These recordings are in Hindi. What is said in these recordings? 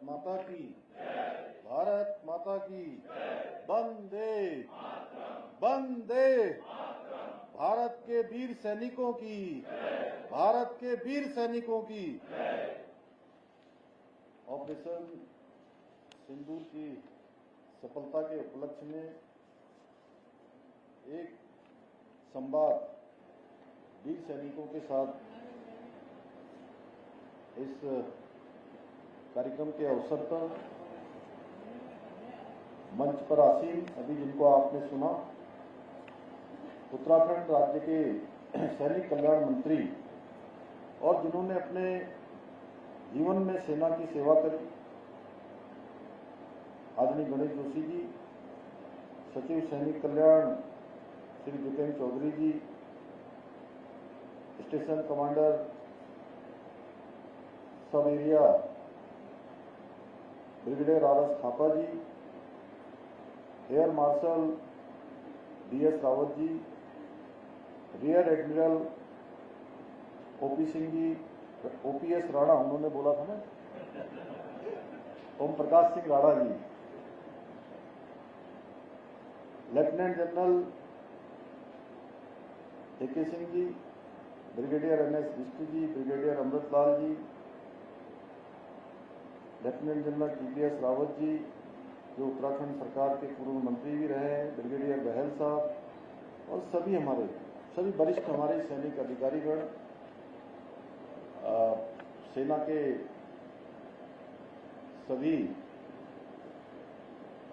माता की, भारत माता की, वंदे वंदे, भारत के वीर सैनिकों की, भारत के वीर सैनिकों की। ऑपरेशन सिंदूर की सफलता के उपलक्ष्य में एक संवाद वीर सैनिकों के साथ इस कार्यक्रम के अवसर पर मंच पर आसीन अभी जिनको आपने सुना, उत्तराखंड राज्य के सैनिक कल्याण मंत्री और जिन्होंने अपने जीवन में सेना की सेवा करी, आदरणीय गणेश जोशी जी, सचिव सैनिक कल्याण श्री जितेंद्र चौधरी जी, स्टेशन कमांडर सब एरिया ब्रिगेडियर आर.एस. थापा जी, air marshal DS. Rawat ji, rear admiral OP. Singh ji, ओ.पी.एस. Rana उन्होंने बोला था ना, Om Prakash Singh Rana ji, lieutenant general A K. Singh ji, brigadier NS. Bisht जी, ब्रिगेडियर अमृतलाल जी, lieutenant general TDS. Rawat ji, जो उत्तराखंड सरकार के पूर्व मंत्री भी रहे हैं, ब्रिगेडियर बहल साहब और सभी वरिष्ठ हमारे सैनिक अधिकारीगण, सेना के सभी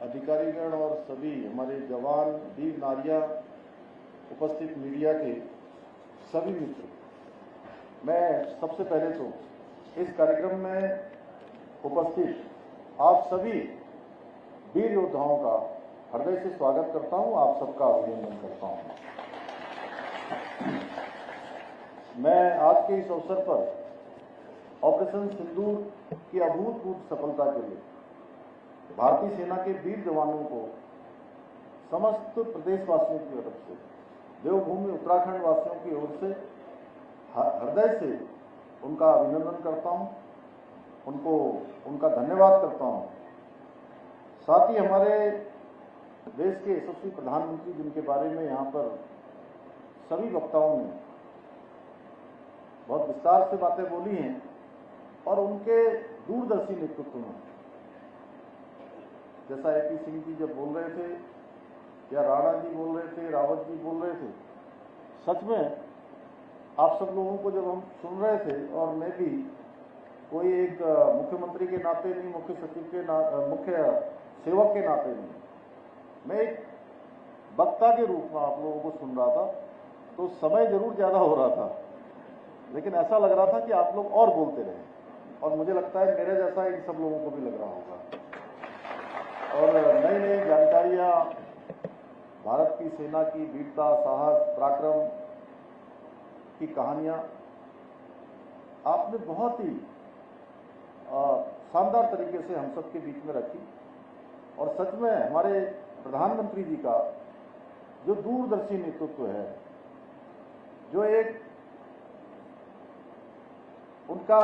अधिकारीगण और सभी हमारे जवान, वीर नारियां, उपस्थित मीडिया के सभी मित्र, मैं सबसे पहले तो इस कार्यक्रम में उपस्थित आप सभी वीर योद्धाओं का हृदय से स्वागत करता हूं, आप सबका अभिनंदन करता हूं। मैं आज के इस अवसर पर ऑपरेशन सिंदूर की अभूतपूर्व सफलता के लिए भारतीय सेना के वीर जवानों को समस्त प्रदेशवासियों की तरफ से, देवभूमि उत्तराखंड वासियों की ओर से हृदय से उनका अभिनंदन करता हूं, उनका धन्यवाद करता हूं। साथ ही हमारे देश के यशस्वी प्रधानमंत्री, जिनके बारे में यहाँ पर सभी वक्ताओं ने बहुत विस्तार से बातें बोली हैं, और उनके दूरदर्शी नेतृत्व में, जैसा ए.पी. सिंह जी जब बोल रहे थे या राणा जी बोल रहे थे, रावत जी बोल रहे थे, सच में आप सब लोगों को जब हम सुन रहे थे, और मैं भी कोई एक मुख्यमंत्री के नाते नहीं, मुख्य सचिव के मुख्य सेवक के नाते नहीं, मैं एक वक्ता के रूप में आप लोगों को सुन रहा था, तो समय जरूर ज्यादा हो रहा था, लेकिन ऐसा लग रहा था कि आप लोग और बोलते रहे, और मुझे लगता है मेरे जैसा इन सब लोगों को भी लग रहा होगा। और नई नई जानकारियां, भारत की सेना की वीरता, साहस, पराक्रम की कहानियां आपने बहुत ही शानदार तरीके से हम सबके बीच में रखी, और सच में हमारे प्रधानमंत्री जी का जो दूरदर्शी नेतृत्व है, जो एक उनका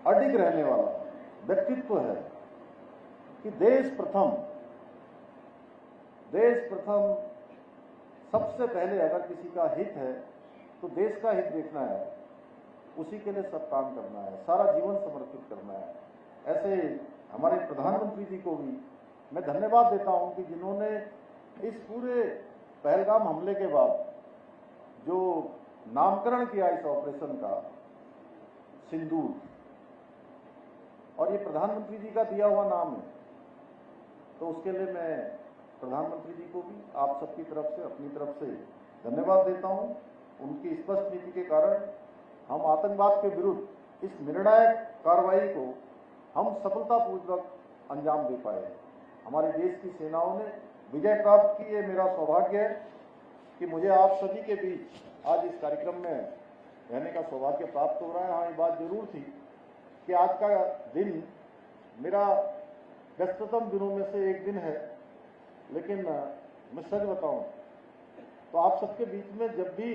अडिग रहने वाला व्यक्तित्व है कि देश प्रथम, सबसे पहले अगर किसी का हित है तो देश का हित देखना है, उसी के लिए सब काम करना है, सारा जीवन समर्पित करना है। ऐसे हमारे प्रधानमंत्री जी को भी मैं धन्यवाद देता हूं कि जिन्होंने इस पूरे पहलगाम हमले के बाद जो नामकरण किया इस ऑपरेशन का, सिंदूर, और ये प्रधानमंत्री जी का दिया हुआ नाम है, तो उसके लिए मैं प्रधानमंत्री जी को भी आप सबकी तरफ से, अपनी तरफ से धन्यवाद देता हूं। उनकी स्पष्ट नीति के कारण हम आतंकवाद के विरुद्ध इस निर्णायक कार्रवाई को हम सफलतापूर्वक अंजाम दे पाए। हमारे देश की सेनाओं ने विजय प्राप्त की। ये मेरा सौभाग्य है कि मुझे आप सभी के बीच आज इस कार्यक्रम में रहने का सौभाग्य प्राप्त हो रहा है। हाँ, ये बात जरूर थी कि आज का दिन मेरा व्यस्ततम दिनों में से एक दिन है, लेकिन मैं सच बताऊं तो आप सबके बीच में जब भी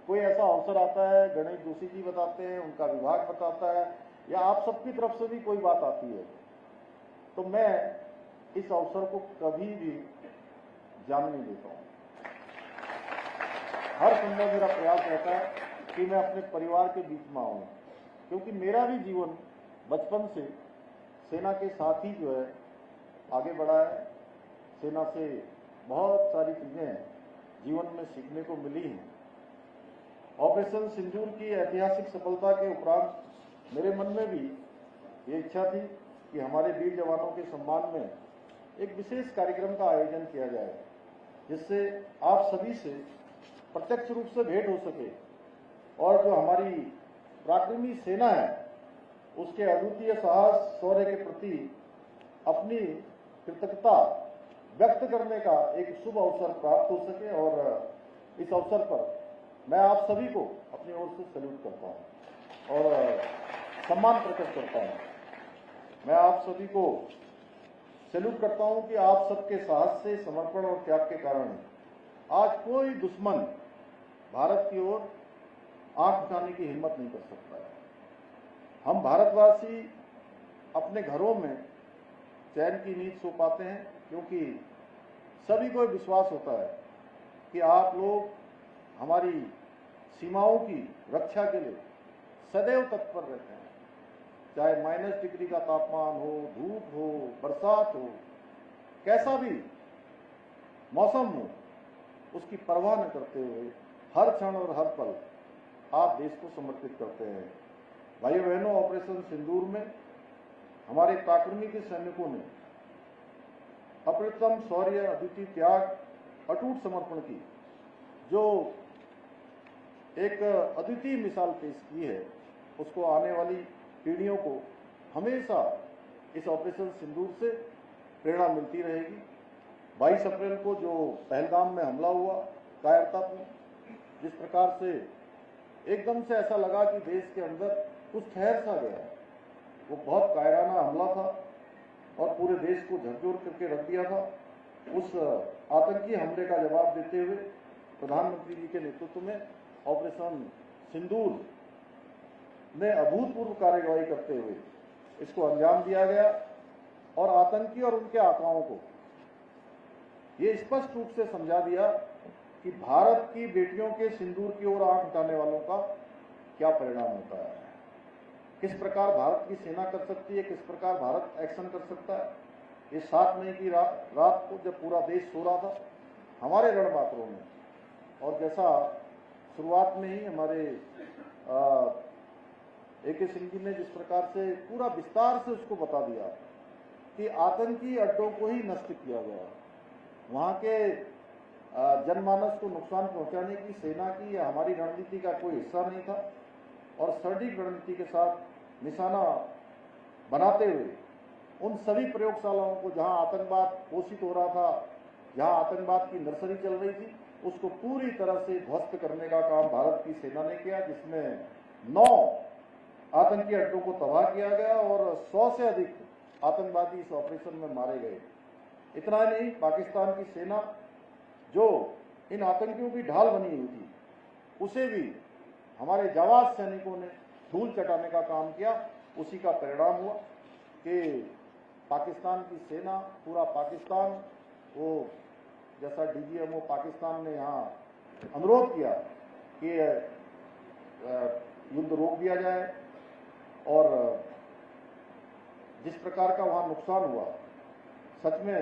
कोई ऐसा अवसर आता है, गणेश जोशी जी बताते हैं, उनका विभाग बताता है, या आप सबकी तरफ से भी कोई बात आती है तो मैं इस अवसर को कभी भी जाने नहीं देता हूं। हर संभव मेरा प्रयास रहता है कि मैं अपने परिवार के बीच में आऊं, क्योंकि मेरा भी जीवन बचपन से सेना के साथ ही जो है आगे बढ़ा है। सेना से बहुत सारी चीजें जीवन में सीखने को मिली हैं। ऑपरेशन सिंदूर की ऐतिहासिक सफलता के उपरांत मेरे मन में भी ये इच्छा थी कि हमारे वीर जवानों के सम्मान में एक विशेष कार्यक्रम का आयोजन किया जाए, जिससे आप सभी से प्रत्यक्ष रूप से भेंट हो सके और जो हमारी पराक्रमी सेना है उसके अद्वितीय साहस शौर्य के प्रति अपनी कृतज्ञता व्यक्त करने का एक शुभ अवसर प्राप्त हो सके। और इस अवसर पर मैं आप सभी को अपनी ओर से सैल्यूट करता हूं और सम्मान प्रकट करता हूं। मैं आप सभी को सैल्यूट करता हूं कि आप सबके साहस से, समर्पण और त्याग के कारण आज कोई दुश्मन भारत की ओर आंख उठाने की हिम्मत नहीं कर सकता है। हम भारतवासी अपने घरों में चैन की नींद सो पाते हैं, क्योंकि सभी को विश्वास होता है कि आप लोग हमारी सीमाओं की रक्षा के लिए सदैव तत्पर रहते हैं। चाहे -डिग्री का तापमान हो, धूप हो, बरसात हो, कैसा भी मौसम हो, उसकी परवाह न करते हुए हर क्षण और हर पल आप देश को समर्पित करते हैं। भाइयों बहनों, ऑपरेशन सिंदूर में हमारे पराक्रमी के सैनिकों ने अप्रतिम शौर्य, अद्वितीय त्याग, अटूट समर्पण की जो एक अद्वितीय मिसाल पेश की है, उसको आने वाली पीढ़ियों को हमेशा इस ऑपरेशन सिंदूर से प्रेरणा मिलती रहेगी। 22 अप्रैल को जो पहलगाम में हमला हुआ कायरतापूर्ण, जिस प्रकार से एकदम से ऐसा लगा कि देश के अंदर कुछ ठहर सा गया, वो बहुत कायराना हमला था और पूरे देश को झकझोर करके रख दिया था। उस आतंकी हमले का जवाब देते हुए प्रधानमंत्री जी के नेतृत्व में ऑपरेशन सिंदूर ने अभूतपूर्व कार्यवाही करते हुए इसको अंजाम दिया गया और आतंकी और उनके आकाओं को ये स्पष्ट रूप से समझा दिया कि भारत की बेटियों के सिंदूर की ओर आंख उठाने वालों का क्या परिणाम होता है, किस प्रकार भारत की सेना कर सकती है, किस प्रकार भारत एक्शन कर सकता है। ये 7 मई की रात को जब पूरा देश सो रहा था हमारे रणबांकुरों में, और जैसा शुरुआत में ही हमारे AK सिंह जी ने जिस प्रकार से पूरा विस्तार से उसको बता दिया कि आतंकी अड्डों को ही नष्ट किया गया, वहां के जनमानस को नुकसान पहुंचाने की सेना की या हमारी रणनीति का कोई हिस्सा नहीं था, और सटीक रणनीति के साथ निशाना बनाते हुए उन सभी प्रयोगशालाओं को जहां आतंकवाद पोषित हो रहा था, जहां आतंकवाद की नर्सरी चल रही थी, उसको पूरी तरह से ध्वस्त करने का काम भारत की सेना ने किया, जिसमें 9 आतंकी अड्डों को तबाह किया गया और 100 से अधिक आतंकवादी इस ऑपरेशन में मारे गए। इतना ही नहीं, पाकिस्तान की सेना जो इन आतंकियों की ढाल बनी हुई थी, उसे भी हमारे जाबाज सैनिकों ने धूल चटाने का काम किया। उसी का परिणाम हुआ कि पाकिस्तान की सेना, पूरा पाकिस्तान, वो जैसा DGMO पाकिस्तान ने यहाँ अनुरोध किया कि युद्ध रोक दिया जाए, और जिस प्रकार का वहाँ नुकसान हुआ, सच में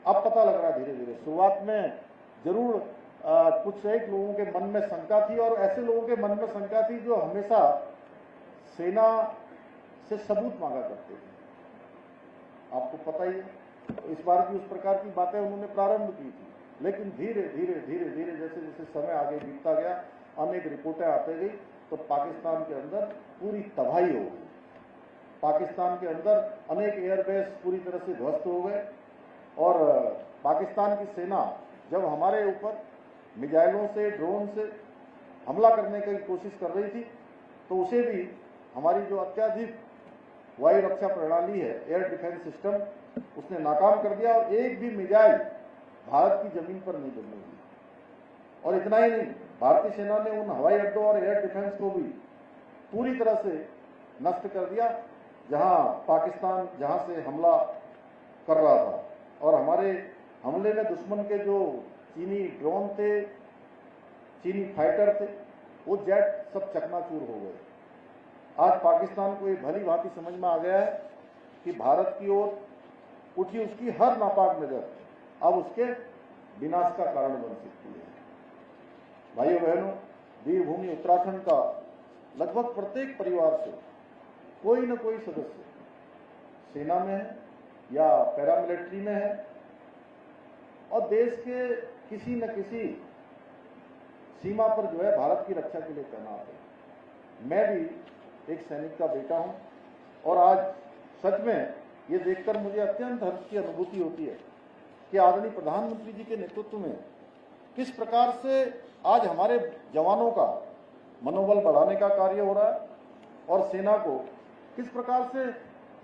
अब पता लग रहा है धीरे धीरे। शुरुआत में जरूर कुछ एक लोगों के मन में शंका थी, और ऐसे लोगों के मन में शंका थी जो हमेशा सेना से सबूत मांगा करते थे, आपको पता ही है। तो इस बार भी उस प्रकार की बातें उन्होंने प्रारंभ की थी, लेकिन धीरे धीरे जैसे जैसे समय आगे बीतता गया, अनेक रिपोर्टें आते गई, तो पाकिस्तान के अंदर पूरी तबाही हो गई। पाकिस्तान के अंदर अनेक एयरबेस पूरी तरह से ध्वस्त हो गए, और पाकिस्तान की सेना जब हमारे ऊपर मिसाइलों से, ड्रोन से हमला करने की कोशिश कर रही थी, तो उसे भी हमारी जो अत्याधुनिक वायु रक्षा प्रणाली है, एयर डिफेंस सिस्टम, उसने नाकाम कर दिया, और एक भी मिसाइल भारत की जमीन पर नहीं गिरने दी। और इतना ही नहीं, भारतीय सेना ने उन हवाई अड्डों और एयर डिफेंस को भी पूरी तरह से नष्ट कर दिया, जहां पाकिस्तान जहां से हमला कर रहा था। और हमारे हमले में दुश्मन के जो चीनी ड्रोन थे, चीनी फाइटर थे, वो जेट सब चकनाचूर हो गए। आज पाकिस्तान को ये भली भांति समझ में आ गया है कि भारत की ओर उठी उसकी हर नापाक नजर अब उसके विनाश का कारण बन सकती है। भाइयों बहनों, वीरभूमि उत्तराखंड का लगभग प्रत्येक परिवार से कोई न कोई सदस्य सेना में है या पैरामिलिट्री में है और देश के किसी न किसी सीमा पर जो है भारत की रक्षा के लिए तैनात है। मैं भी एक सैनिक का बेटा हूं और आज सच में ये देखकर मुझे अत्यंत हर्ष की अनुभूति होती है कि आदरणीय प्रधानमंत्री जी के नेतृत्व में किस प्रकार से आज हमारे जवानों का मनोबल बढ़ाने का कार्य हो रहा है और सेना को किस प्रकार से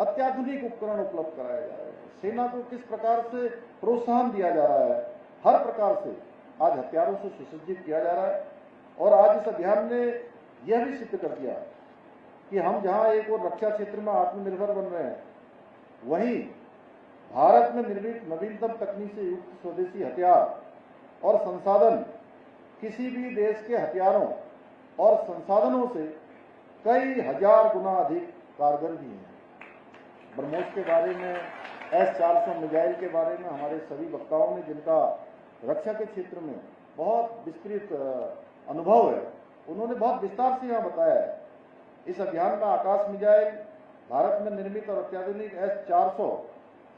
अत्याधुनिक उपकरण उपलब्ध कराया जा रहा है, सेना को किस प्रकार से प्रोत्साहन दिया जा रहा है, हर प्रकार से आज हथियारों से सुसज्जित किया जा रहा है। और आज इस अभियान ने यह भी सिद्ध कर दिया कि हम जहां एक और रक्षा क्षेत्र में आत्मनिर्भर बन रहे हैं, वहीं भारत में निर्मित नवीनतम तकनीक से युक्त स्वदेशी हथियार और संसाधन किसी भी देश के हथियारों और संसाधनों से कई हजार गुना अधिक कारगर भी हैं। ब्रह्मोस के बारे में, S-400 मिसाइल के बारे में हमारे सभी वक्ताओं ने, जिनका रक्षा के क्षेत्र में बहुत विस्तृत अनुभव है, उन्होंने बहुत विस्तार से यहाँ बताया है। इस अभियान में आकाश मिसाइल, भारत में निर्मित और अत्याधुनिक S-400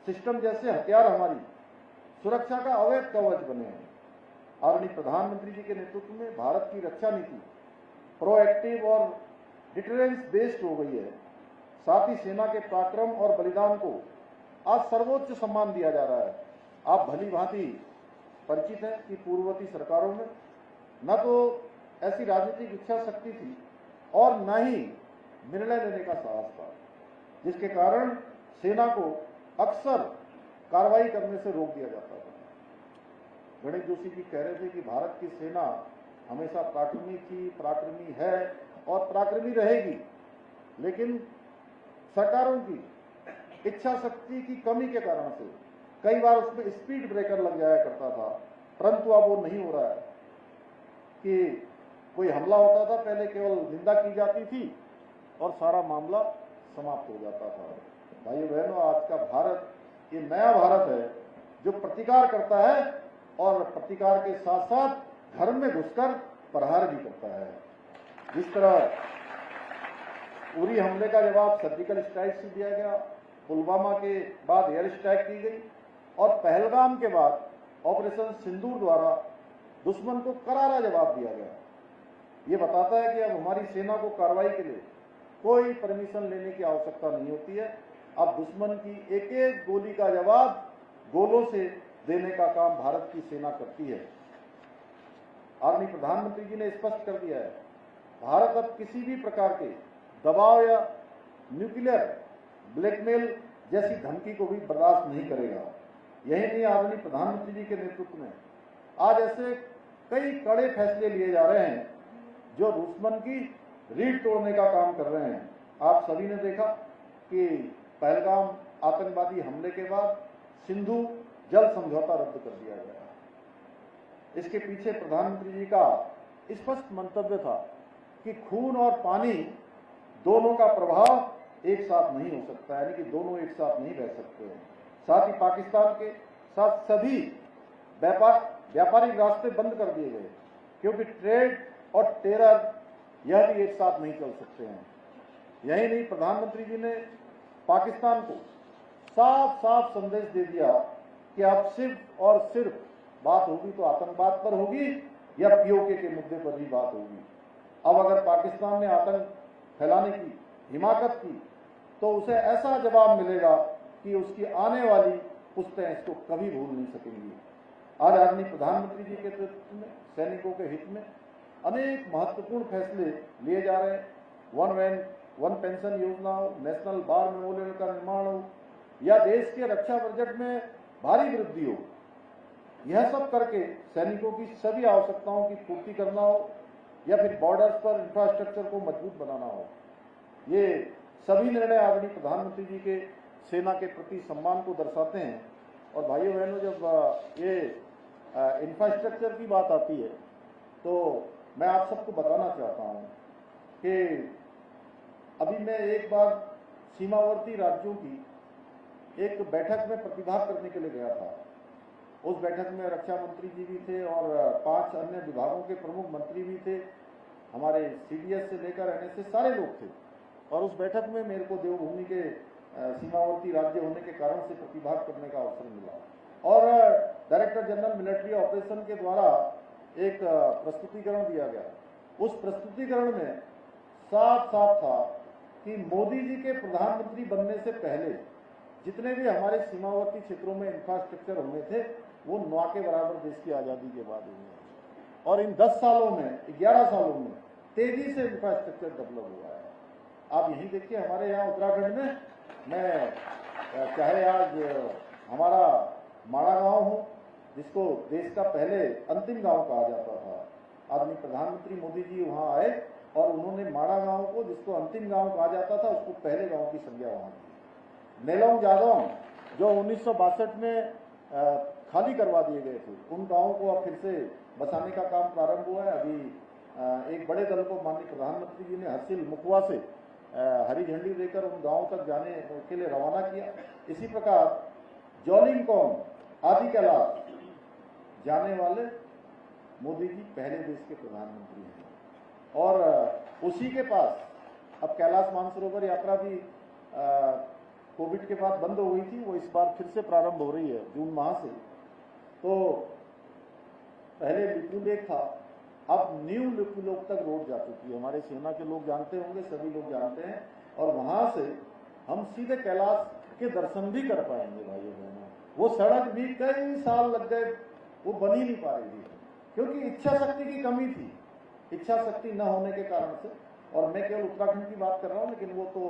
सिस्टम जैसे हथियार हमारी सुरक्षा का अवैध कवच बने हैं। आदरणीय प्रधानमंत्री जी के नेतृत्व में भारत की रक्षा नीति प्रोएक्टिव और डिटरेंस बेस्ड हो गई है। साथ ही सेना के पराक्रम और बलिदान को आज सर्वोच्च सम्मान दिया जा रहा है। आप भली भांति परिचित हैं कि पूर्ववर्ती सरकारों में न तो ऐसी राजनीतिक इच्छा शक्ति थी और न ही निर्णय लेने का साहस था, जिसके कारण सेना को अक्सर कार्रवाई करने से रोक दिया जाता था। गणेश जोशी जी कह रहे थे कि भारत की सेना हमेशा पराक्रमी थी, पराक्रमी है और पराक्रमी रहेगी, लेकिन सरकारों की इच्छा शक्ति की कमी के कारण से कई बार उसमें स्पीड ब्रेकर लग जाया करता था। परंतु अब वो नहीं हो रहा है कि कोई हमला होता था, पहले केवल निंदा की जाती थी और सारा मामला समाप्त हो जाता था। भाइयों बहनों, आज का भारत ये नया भारत है जो प्रतिकार करता है और प्रतिकार के साथ साथ घर में घुसकर प्रहार भी करता है। जिस तरह उरी हमले का जवाब सर्जिकल स्ट्राइक से दिया गया, पुलवामा के बाद एयर स्ट्राइक की गई और पहलगाम के बाद ऑपरेशन सिंदूर द्वारा दुश्मन को करारा जवाब दिया गया। ये बताता है कि अब हमारी सेना को कार्रवाई के लिए कोई परमिशन लेने की आवश्यकता नहीं होती है। अब दुश्मन की एक एक गोली का जवाब गोलों से देने का काम भारत की सेना करती है। आदरणीय प्रधानमंत्री जी ने स्पष्ट कर दिया है, भारत अब किसी भी प्रकार के दबाव या न्यूक्लियर ब्लैकमेल जैसी धमकी को भी बर्दाश्त नहीं करेगा। यही नहीं, आदरणीय प्रधानमंत्री जी के नेतृत्व में आज ऐसे कई कड़े फैसले लिए जा रहे हैं जो दुश्मन की रीढ़ तोड़ने का काम कर रहे हैं। आप सभी ने देखा कि पहलगाम आतंकवादी हमले के बाद सिंधु जल समझौता रद्द कर दिया गया। इसके पीछे प्रधानमंत्री जी का स्पष्ट मंतव्य था कि खून और पानी दोनों का प्रभाव एक साथ नहीं हो सकता, यानी कि दोनों एक साथ नहीं रह सकते हैं। साथ ही पाकिस्तान के साथ सभी व्यापारिक रास्ते बंद कर दिए गए, क्योंकि ट्रेड और टेरर यह भी एक साथ नहीं चल सकते हैं। यही नहीं, प्रधानमंत्री जी ने पाकिस्तान को साफ साफ संदेश दे दिया कि अब सिर्फ और सिर्फ बात होगी तो आतंकवाद पर होगी या पीओके के मुद्दे पर ही बात होगी। अब अगर पाकिस्तान ने आतंक फैलाने की हिमाकत की तो उसे ऐसा जवाब मिलेगा कि उसकी आने वाली पुश्तें इसको कभी भूल नहीं सकेंगी। आज आदरणीय प्रधानमंत्री जी के नेतृत्व में सैनिकों के हित में अनेक महत्वपूर्ण फैसले लिए जा रहे हैं। वन पेंशन योजना हो, नेशनल बार मेमोरियल का निर्माण हो या देश के रक्षा बजट में भारी वृद्धि हो, यह सब करके सैनिकों की सभी आवश्यकताओं की पूर्ति करना हो या फिर बॉर्डर्स पर इंफ्रास्ट्रक्चर को मजबूत बनाना हो, ये सभी निर्णय आदरणीय प्रधानमंत्री जी के सेना के प्रति सम्मान को दर्शाते हैं। और भाइयों बहनों, जब ये इंफ्रास्ट्रक्चर की बात आती है तो मैं आप सबको बताना चाहता हूं कि अभी मैं एक बार सीमावर्ती राज्यों की एक बैठक में प्रतिभाग करने के लिए गया था। उस बैठक में रक्षा मंत्री जी भी थे और 5 अन्य विभागों के प्रमुख मंत्री भी थे, हमारे सीडीएस से लेकर एनएसएस सारे लोग थे। और उस बैठक में मेरे को देवभूमि के सीमावर्ती राज्य होने के कारण से प्रतिभाग करने का अवसर मिला और डायरेक्टर जनरल मिलिट्री ऑपरेशन के द्वारा एक प्रस्तुतिकरण दिया गया। उस प्रस्तुतिकरण में साफ साफ था कि मोदी जी के प्रधानमंत्री बनने से पहले जितने भी हमारे सीमावर्ती क्षेत्रों में इंफ्रास्ट्रक्चर होने थे वो नौ के बराबर देश की आज़ादी के बाद हुए और इन 10 सालों में 11 सालों में तेजी से इंफ्रास्ट्रक्चर डेवलप हुआ है। आप यही देखिए, हमारे यहाँ उत्तराखंड में मैं चाहे आज हमारा माड़ा गांव हो जिसको देश का पहले अंतिम गांव कहा जाता था, आदरणीय प्रधानमंत्री मोदी जी वहां आए और उन्होंने माड़ा गांव को, जिसको अंतिम गांव कहा जाता था, उसको पहले गांव की संज्ञा वहां दी। नेलोंग जादौन जो 1962 में खाली करवा दिए गए थे, उन गांवों को अब फिर से बसाने का काम प्रारंभ हुआ है। अभी एक बड़े दल को माननीय प्रधानमंत्री जी ने हरसिल मुखवा से हरी झंडी देकर उन गांवों तक जाने के लिए रवाना किया। इसी प्रकार जौलिंगकोंग आदि कैलाश जाने वाले मोदी जी पहले देश के प्रधानमंत्री हैं और उसी के पास अब कैलाश मानसरोवर यात्रा भी कोविड के बाद बंद हो गई थी, वो इस बार फिर से प्रारंभ हो रही है जून माह से। तो पहले लिपुलेख था, अब न्यू लिपुलेख तक रोड जा चुकी है। हमारे सेना के लोग जानते होंगे, सभी लोग जानते हैं और वहां से हम सीधे कैलाश के दर्शन भी कर पाएंगे। भाइयों बहनों, वो सड़क भी कई साल लग गए, वो बन ही नहीं पा रही थी क्योंकि इच्छा शक्ति की कमी थी, इच्छा शक्ति न होने के कारण से। और मैं केवल उत्तराखंड की बात कर रहा हूँ, लेकिन वो तो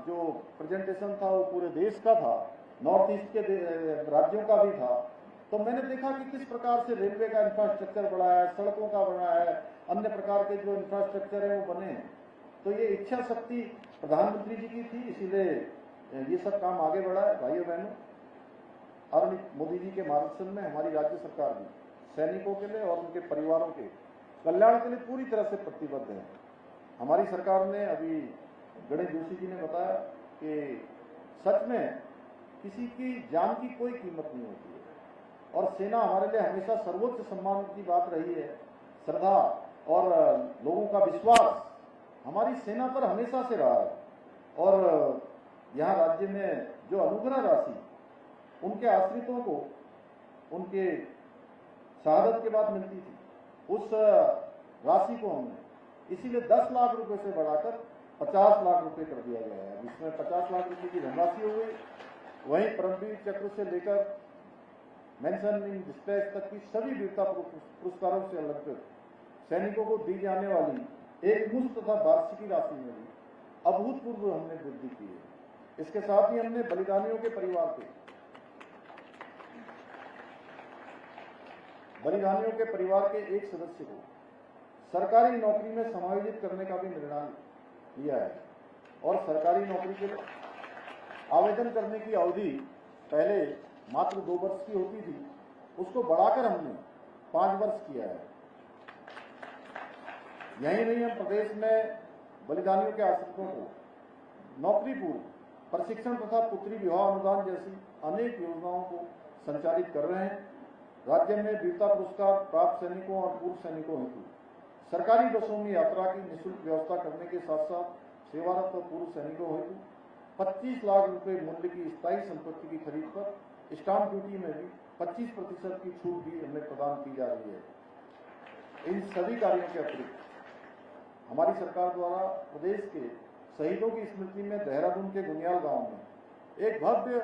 जो प्रेजेंटेशन था वो पूरे देश का था, नॉर्थ ईस्ट के राज्यों का भी था। तो मैंने देखा कि किस प्रकार से रेलवे का इंफ्रास्ट्रक्चर बढ़ा है, सड़कों का बना है, अन्य प्रकार के जो इंफ्रास्ट्रक्चर है वो बने हैं। तो ये इच्छा शक्ति प्रधानमंत्री जी की थी, इसीलिए ये सब काम आगे बढ़ा है। भाइयों बहनों, और मोदी जी के मार्गदर्शन में हमारी राज्य सरकार भी सैनिकों के लिए और उनके परिवारों के कल्याण के लिए पूरी तरह से प्रतिबद्ध है। हमारी सरकार ने, अभी गणेश जोशी जी ने बताया कि सच में किसी की जान की कोई कीमत नहीं होती है और सेना हमारे लिए हमेशा सर्वोच्च सम्मान की बात रही है। श्रद्धा और लोगों का विश्वास हमारी सेना पर हमेशा से रहा है और यहाँ राज्य में जो अनुग्रह राशि उनके आश्रितों को उनके शहादत के बाद मिलती थी, उस राशि को हमने इसीलिए 10 लाख रुपए से बढ़ाकर 50 लाख रुपए कर दिया गया है। इसमें 50 लाख रुपए की धनराशि हो गई, वहीं परमवीर चक्र से लेकर मेंशन इन डिस्पैच तक की सभी वीरता पुरस्कारों से अलंकृत सैनिकों को दी जाने वाली एक मुश्त तथा वार्षिकी राशि में भी अभूतपूर्व हमने वृद्धि की है। इसके साथ ही हमने बलिदानियों के परिवार के एक सदस्य को सरकारी नौकरी में समायोजित करने का भी निर्णय लिया है और सरकारी नौकरी के लिए आवेदन करने की अवधि पहले मात्र 2 वर्ष की होती थी, उसको बढ़ाकर हमने 5 वर्ष किया है। यही नहीं, हम प्रदेश में बलिदानियों के आश्रितों को नौकरी पूर्व प्रशिक्षण तथा पुत्री विवाह अनुदान जैसी अनेक योजनाओं को संचालित कर रहे हैं। राज्य में वीरता पुरस्कार प्राप्त सैनिकों और पूर्व सैनिकों हेतु सरकारी बसों में यात्रा की निःशुल्क व्यवस्था करने के साथ साथ सेवारत और पूर्व सैनिकों हेतु 25 लाख रुपए मूल्य की स्थायी संपत्ति की खरीद पर स्टाम्प ड्यूटी में भी 25% की छूट भी हमें प्रदान की जा रही है। इन सभी कार्यों के अतिरिक्त हमारी सरकार द्वारा प्रदेश के शहीदों की स्मृति में देहरादून के गुनियाल गांव में एक भव्य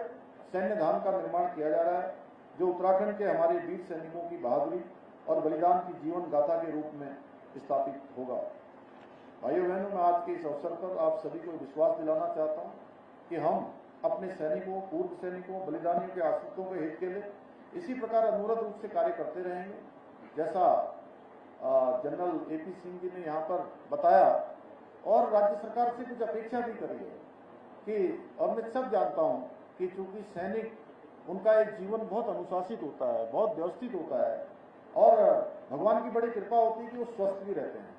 सैन्य धाम का निर्माण किया जा रहा है, जो उत्तराखंड के हमारे वीर सैनिकों की बहादुरी और बलिदान की जीवन गाथा के रूप में स्थापित होगा। भाइयों बहनों, मैं आज के इस अवसर पर आप सभी को विश्वास दिलाना चाहता हूं कि हम अपने सैनिकों, पूर्व सैनिकों, बलिदानियों के आश्रितों के हित के लिए इसी प्रकार अनवरत रूप से कार्य करते रहेंगे जैसा जनरल AP सिंह जी ने यहाँ पर बताया। और राज्य सरकार से कुछ अपेक्षा भी करी है कि, और मैं सब जानता हूं कि चूंकि सैनिक उनका एक जीवन बहुत अनुशासित होता है, बहुत व्यवस्थित होता है, और भगवान की बड़ी कृपा होती है कि वो स्वस्थ भी रहते हैं।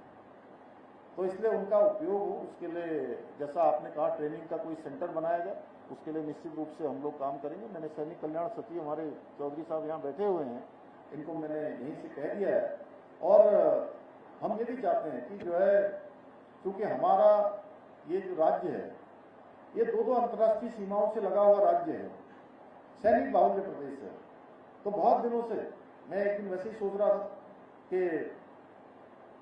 तो इसलिए उनका उपयोग हो, उसके लिए जैसा आपने कहा ट्रेनिंग का कोई सेंटर बनाया जाए, उसके लिए निश्चित रूप से हम लोग काम करेंगे। मैंने सैनिक कल्याण सचिव हमारे चौधरी साहब यहाँ बैठे हुए हैं, इनको मैंने यहीं से कह दिया है। और हम ये भी चाहते हैं कि जो है, चूंकि हमारा ये जो राज्य है ये दो अंतर्राष्ट्रीय सीमाओं से लगा हुआ राज्य है, सैनिक बाहुल्य प्रदेश है, तो बहुत दिनों से मैं एक दिन वैसे ही सोच रहा था कि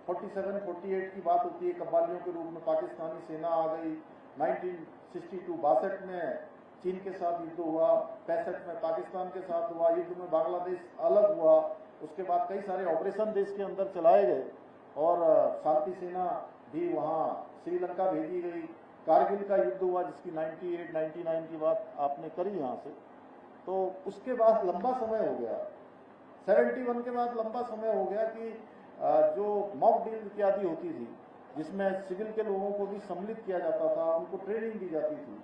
47-48 की बात होती है, कब्बालियों के रूप में पाकिस्तानी सेना आ गई, 1962 में चीन के साथ युद्ध हुआ, 65 में पाकिस्तान के साथ हुआ, युद्ध में बांग्लादेश अलग हुआ, उसके बाद कई सारे ऑपरेशन देश के अंदर चलाए गए और शांति सेना भी वहाँ श्रीलंका भेजी गई, कारगिल का युद्ध हुआ जिसकी 98-99 की बात आपने करी यहाँ से, तो उसके बाद लंबा समय हो गया, 71 के बाद लंबा समय हो गया कि जो मॉक ड्रिल इत्यादि होती थी जिसमें सिविल के लोगों को भी सम्मिलित किया जाता था, उनको ट्रेनिंग दी जाती थी,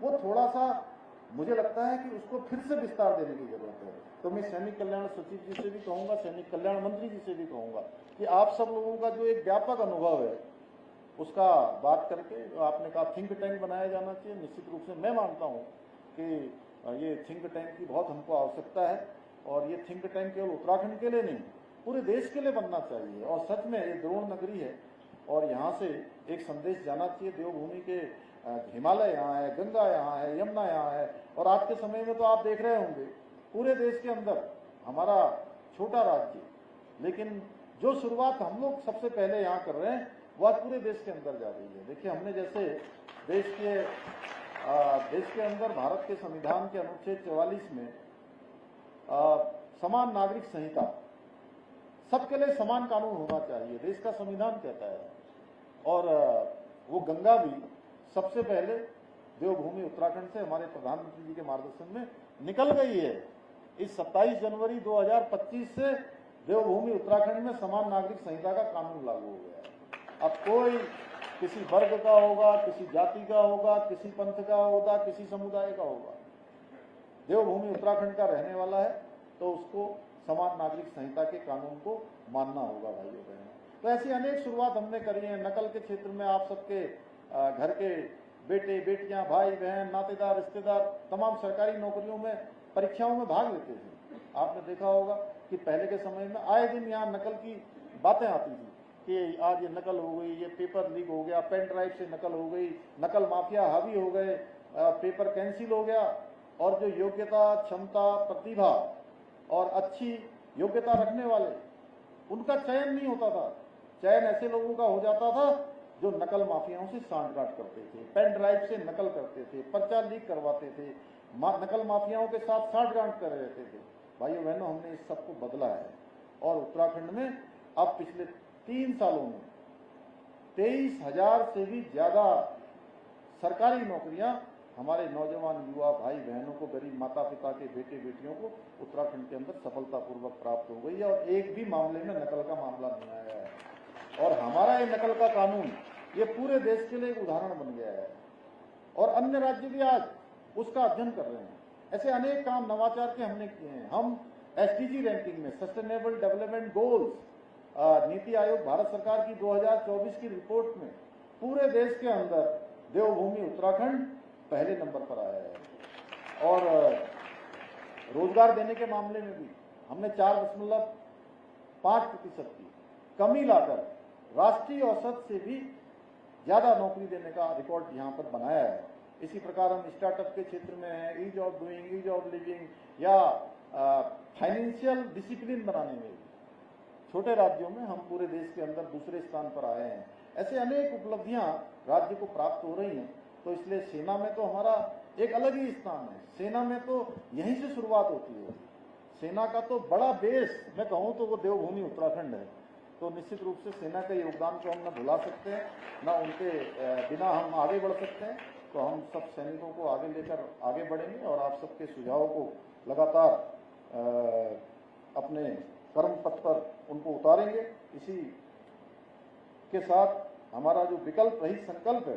वो थोड़ा सा मुझे लगता है कि उसको फिर से विस्तार देने की जरूरत है। तो मैं सैनिक कल्याण सचिव जी से भी कहूँगा, सैनिक कल्याण मंत्री जी से भी कहूँगा कि आप सब लोगों का जो एक व्यापक अनुभव है उसका बात करके, आपने कहा थिंक टैंक बनाया जाना चाहिए, निश्चित रूप से मैं मानता हूँ कि ये थिंक टैंक की बहुत हमको आवश्यकता है, और ये थिंक टैंक केवल उत्तराखंड के लिए नहीं पूरे देश के लिए बनना चाहिए। और सच में ये द्रोण नगरी है और यहाँ से एक संदेश जाना चाहिए, देवभूमि के हिमालय यहाँ है, गंगा यहाँ है, यमुना यहाँ है, और आज के समय में तो आप देख रहे होंगे पूरे देश के अंदर हमारा छोटा राज्य, लेकिन जो शुरुआत हम लोग सबसे पहले यहाँ कर रहे हैं वो आज पूरे देश के अंदर जा रही है। देखिए हमने जैसे देश के अंदर भारत के संविधान के अनुच्छेद 44 में समान नागरिक संहिता, सबके लिए समान कानून होना चाहिए, देश का संविधान कहता है, और वो गंगा भी सबसे पहले देवभूमि उत्तराखंड से हमारे प्रधानमंत्री जी के मार्गदर्शन में निकल गई है। इस 27 जनवरी 2025 से देवभूमि उत्तराखंड में समान नागरिक संहिता का कानून लागू हो गया है। अब कोई किसी वर्ग का होगा, किसी जाति का होगा, किसी पंथ का होगा, किसी समुदाय का होगा, देवभूमि उत्तराखंड का रहने वाला है तो उसको समान नागरिक संहिता के कानून को मानना होगा भाइयों बहनों। तो ऐसी अनेक शुरुआत हमने करी है। नकल के क्षेत्र में आप सबके घर के बेटे बेटियां, भाई बहन, नातेदार, रिश्तेदार तमाम सरकारी नौकरियों में परीक्षाओं में भाग लेते थे। आपने देखा होगा कि पहले के समय में आए दिन यहाँ नकल की बातें आती थी कि आज ये नकल हो गई, ये पेपर लीक हो गया, पेन ड्राइव से नकल हो गई, नकल माफिया हावी हो गए, पेपर कैंसिल हो गया, और जो योग्यता, क्षमता, प्रतिभा और अच्छी योग्यता रखने वाले उनका चयन नहीं होता था। चयन ऐसे लोगों का हो जाता था जो नकल माफियाओं से सांठगांठ करते थे, पेन ड्राइव से नकल करते थे, पर्चा लीक करवाते थे, नकल माफियाओं के साथ सांठगांठ कर रहते थे। भाइयों बहनों, हमने इस सबको बदला है और उत्तराखंड में अब पिछले 3 सालों में 23,000 से भी ज्यादा सरकारी नौकरियां हमारे नौजवान युवा भाई बहनों को, गरीब माता पिता के बेटे बेटियों को उत्तराखंड के अंदर सफलतापूर्वक प्राप्त हो गई है, और एक भी मामले में नकल का मामला नहीं आया है। और हमारा ये नकल का कानून ये पूरे देश के लिए एक उदाहरण बन गया है, और अन्य राज्य भी आज उसका अध्ययन कर रहे हैं। ऐसे अनेक काम नवाचार के हमने किए हैं। हम SDG रैंकिंग में, sustainable development goals, NITI Aayog Bharat सरकार की 2024 की रिपोर्ट में पूरे देश के अंदर देवभूमि उत्तराखंड पहले नंबर पर आया है। और रोजगार देने के मामले में भी हमने 4.5% की कमी लाकर राष्ट्रीय औसत से भी ज्यादा नौकरी देने का रिकॉर्ड यहाँ पर बनाया है। इसी प्रकार हम स्टार्टअप के क्षेत्र में हैं, ease of doing, ease of living, या फाइनेंशियल डिसिप्लिन बनाने में भी छोटे राज्यों में हम पूरे देश के अंदर दूसरे स्थान पर आए हैं। ऐसे अनेक उपलब्धियां राज्य को प्राप्त हो रही हैं। तो इसलिए सेना में तो हमारा एक अलग ही स्थान है। सेना में तो यहीं से शुरुआत होती है। सेना का तो बड़ा बेस मैं कहूँ तो वो देवभूमि उत्तराखंड है। तो निश्चित रूप से सेना के योगदान को हम न भुला सकते हैं, न उनके बिना हम आगे बढ़ सकते हैं। तो हम सब सैनिकों को आगे लेकर आगे बढ़ेंगे और आप सबके सुझावों को लगातार अपने कर्म पथ पर उनको उतारेंगे। इसी के साथ हमारा जो विकल्प रही संकल्प है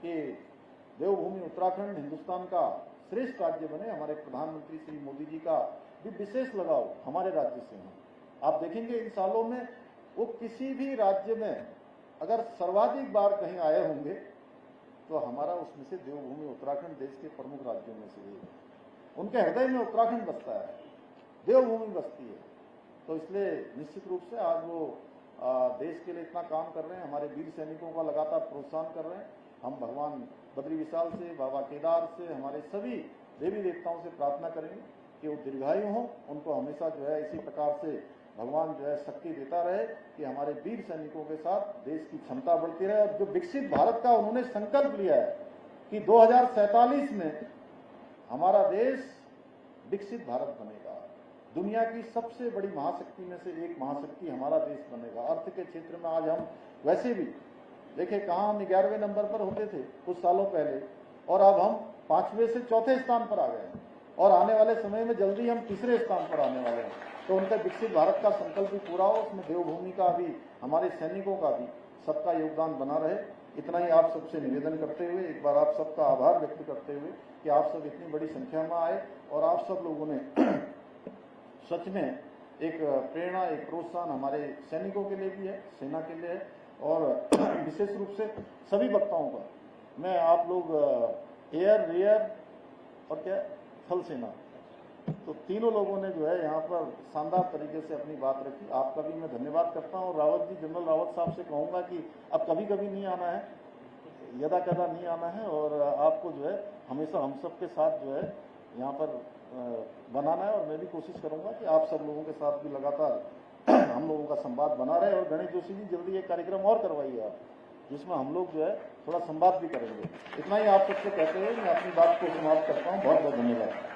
कि देवभूमि उत्तराखंड हिंदुस्तान का श्रेष्ठ राज्य बने, हमारे प्रधानमंत्री श्री मोदी जी का भी विशेष लगाव हमारे राज्य से है। आप देखेंगे इन सालों में वो किसी भी राज्य में अगर सर्वाधिक बार कहीं आए होंगे तो हमारा उसमें से देवभूमि उत्तराखंड देश के प्रमुख राज्यों में से एक है। उनके हृदय में उत्तराखंड बसता है, देवभूमि बसती है। तो इसलिए निश्चित रूप से आज वो देश के लिए इतना काम कर रहे हैं, हमारे वीर सैनिकों का लगातार प्रोत्साहन कर रहे हैं। हम भगवान बद्री विशाल से, बाबा केदार से, हमारे सभी देवी देवताओं से प्रार्थना करेंगे कि वो दीर्घायु हों, उनको हमेशा जो है इसी प्रकार से भगवान जो है शक्ति देता रहे कि हमारे वीर सैनिकों के साथ देश की क्षमता बढ़ती रहे। और जो विकसित भारत का उन्होंने संकल्प लिया है कि 2047 में हमारा देश विकसित भारत बनेगा, दुनिया की सबसे बड़ी महाशक्ति में से एक महाशक्ति हमारा देश बनेगा। अर्थ के क्षेत्र में आज हम वैसे भी देखिए कहाँ हम 11वें नंबर पर होते थे कुछ सालों पहले, और अब हम 5वें से 4थे स्थान पर आ गए हैं, और आने वाले समय में जल्दी हम 3रे स्थान पर आने वाले हैं। तो उनका विकसित भारत का संकल्प भी पूरा हो, उसमें देवभूमि का भी, हमारे सैनिकों का भी सबका योगदान बना रहे। इतना ही आप सबसे निवेदन करते हुए एक बार आप सबका आभार व्यक्त करते हुए कि आप सब इतनी बड़ी संख्या में आए और आप सब लोगों ने सच में एक प्रेरणा, एक प्रोत्साहन हमारे सैनिकों के लिए भी है, सेना के लिए है, और विशेष रूप से सभी वक्ताओं का मैं, आप लोग एयर, रेयर और क्या थल सेना, तो तीनों लोगों ने जो है यहाँ पर शानदार तरीके से अपनी बात रखी। आपका भी मैं धन्यवाद करता हूँ। और रावत जी, जनरल रावत साहब से कहूँगा कि अब कभी कभी नहीं आना है, यदा कदा नहीं आना है, और आपको जो है हमेशा हम सब के साथ जो है यहाँ पर बनाना है। और मैं भी कोशिश करूँगा कि आप सब लोगों के साथ भी लगातार हम लोगों का संवाद बना रहे। और गणेश जोशी जी, जल्दी एक कार्यक्रम और करवाइए आप, जिसमें हम लोग जो है थोड़ा संवाद भी करेंगे। इतना ही आप सबसे कहते हुए मैं अपनी बात को समाप्त करता हूँ। बहुत बहुत धन्यवाद।